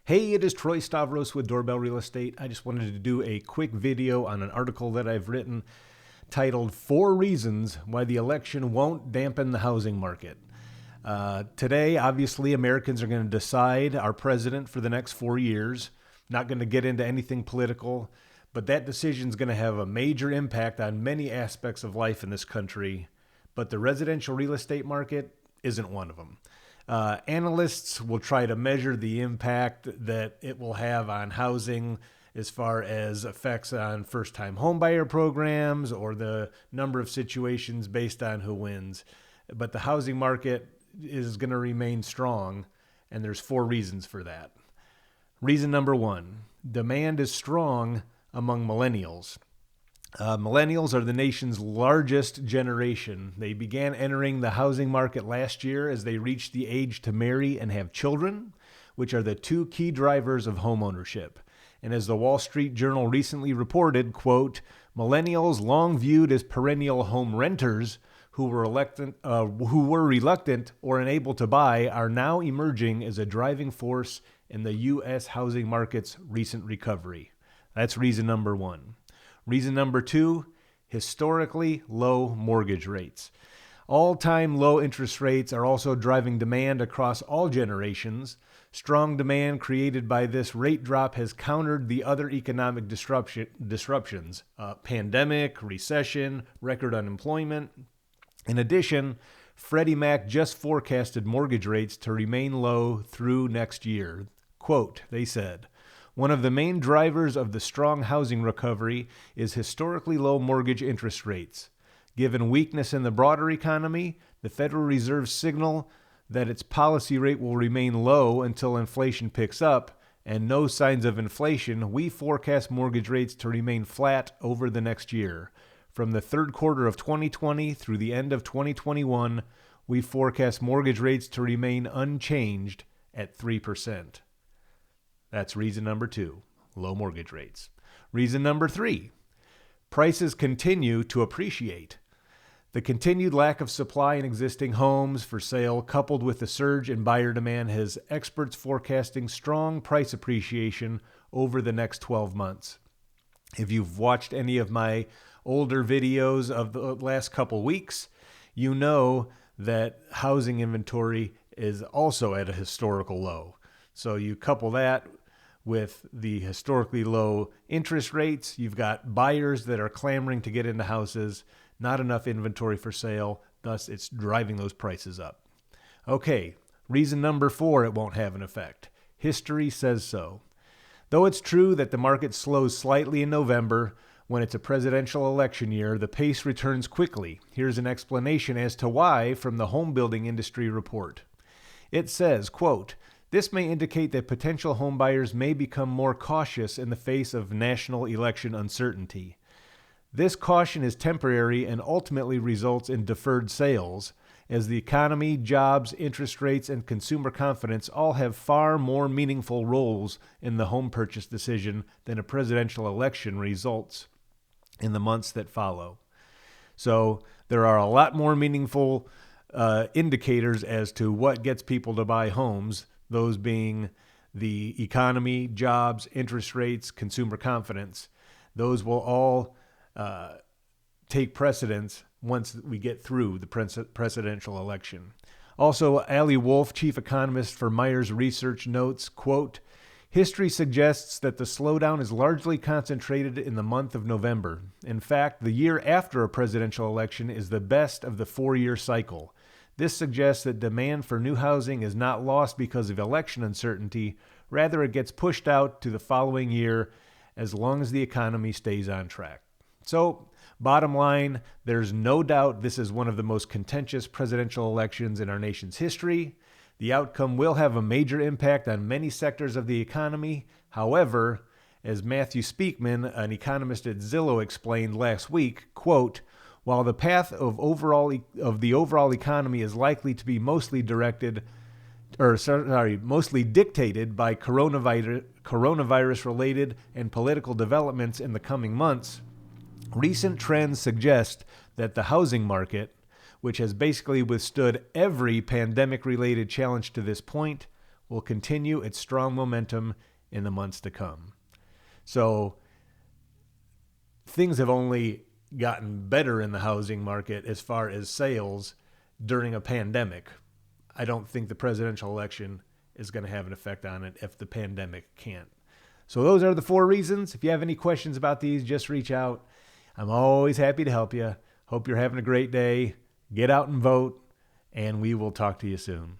Hey, it is Troy Stavros with Doorbell Real Estate. I just wanted to do a quick video on an article that I've written titled 4 Reasons Why the Election Won't Dampen the Housing Market. Today, obviously, Americans are going to decide our president for the next 4 years. Not going to get into anything political, but that decision is going to have a major impact on many aspects of life in this country. But the residential real estate market isn't one of them. Analysts will try to measure the impact that it will have on housing as far as effects on first-time homebuyer programs or the number of situations based on who wins. But the housing market is going to remain strong, and there's 4 reasons for that. Reason number 1, demand is strong among millennials. Millennials are the nation's largest generation. They began entering the housing market last year as they reached the age to marry and have children, which are the 2 key drivers of home ownership. And as the Wall Street Journal recently reported, quote, millennials long viewed as perennial home renters who were reluctant or unable to buy are now emerging as a driving force in the U.S. housing market's recent recovery. That's reason number 1. Reason number 2, historically low mortgage rates. All-time low interest rates are also driving demand across all generations. Strong demand created by this rate drop has countered the other economic disruptions, pandemic, recession, record unemployment. In addition, Freddie Mac just forecasted mortgage rates to remain low through next year. Quote, they said, one of the main drivers of the strong housing recovery is historically low mortgage interest rates. Given weakness in the broader economy, the Federal Reserve's signal that its policy rate will remain low until inflation picks up, and no signs of inflation, we forecast mortgage rates to remain flat over the next year. From the third quarter of 2020 through the end of 2021, we forecast mortgage rates to remain unchanged at 3%. That's reason number 2, low mortgage rates. Reason number 3, prices continue to appreciate. The continued lack of supply in existing homes for sale, coupled with the surge in buyer demand, has experts forecasting strong price appreciation over the next 12 months. If you've watched any of my older videos of the last couple weeks, you know that housing inventory is also at a historical low. So you couple that with the historically low interest rates, you've got buyers that are clamoring to get into houses, not enough inventory for sale, thus it's driving those prices up. Okay, reason number 4 it won't have an effect. History says so. Though it's true that the market slows slightly in November, when it's a presidential election year, the pace returns quickly. Here's an explanation as to why from the home building industry report. It says, quote, this may indicate that potential homebuyers may become more cautious in the face of national election uncertainty. This caution is temporary and ultimately results in deferred sales, as the economy, jobs, interest rates, and consumer confidence all have far more meaningful roles in the home purchase decision than a presidential election results in the months that follow. So there are a lot more meaningful indicators as to what gets people to buy homes, those being the economy, jobs, interest rates, consumer confidence. Those will all take precedence once we get through the presidential election. Also, Ali Wolf, chief economist for Myers Research, notes, quote, history suggests that the slowdown is largely concentrated in the month of November. In fact, the year after a presidential election is the best of the 4-year cycle. This suggests that demand for new housing is not lost because of election uncertainty. Rather, it gets pushed out to the following year as long as the economy stays on track. So, bottom line, there's no doubt this is one of the most contentious presidential elections in our nation's history. The outcome will have a major impact on many sectors of the economy. However, as Matthew Speakman, an economist at Zillow, explained last week, quote, while the path of the overall economy is likely to be mostly dictated by coronavirus-related and political developments in the coming months, recent trends suggest that the housing market, which has basically withstood every pandemic-related challenge to this point, will continue its strong momentum in the months to come. So things have only gotten better in the housing market as far as sales during a pandemic. I don't think the presidential election is going to have an effect on it if the pandemic can't. So those are the 4 reasons. If you have any questions about these, just reach out. I'm always happy to help you. Hope you're having a great day. Get out and vote, and we will talk to you soon.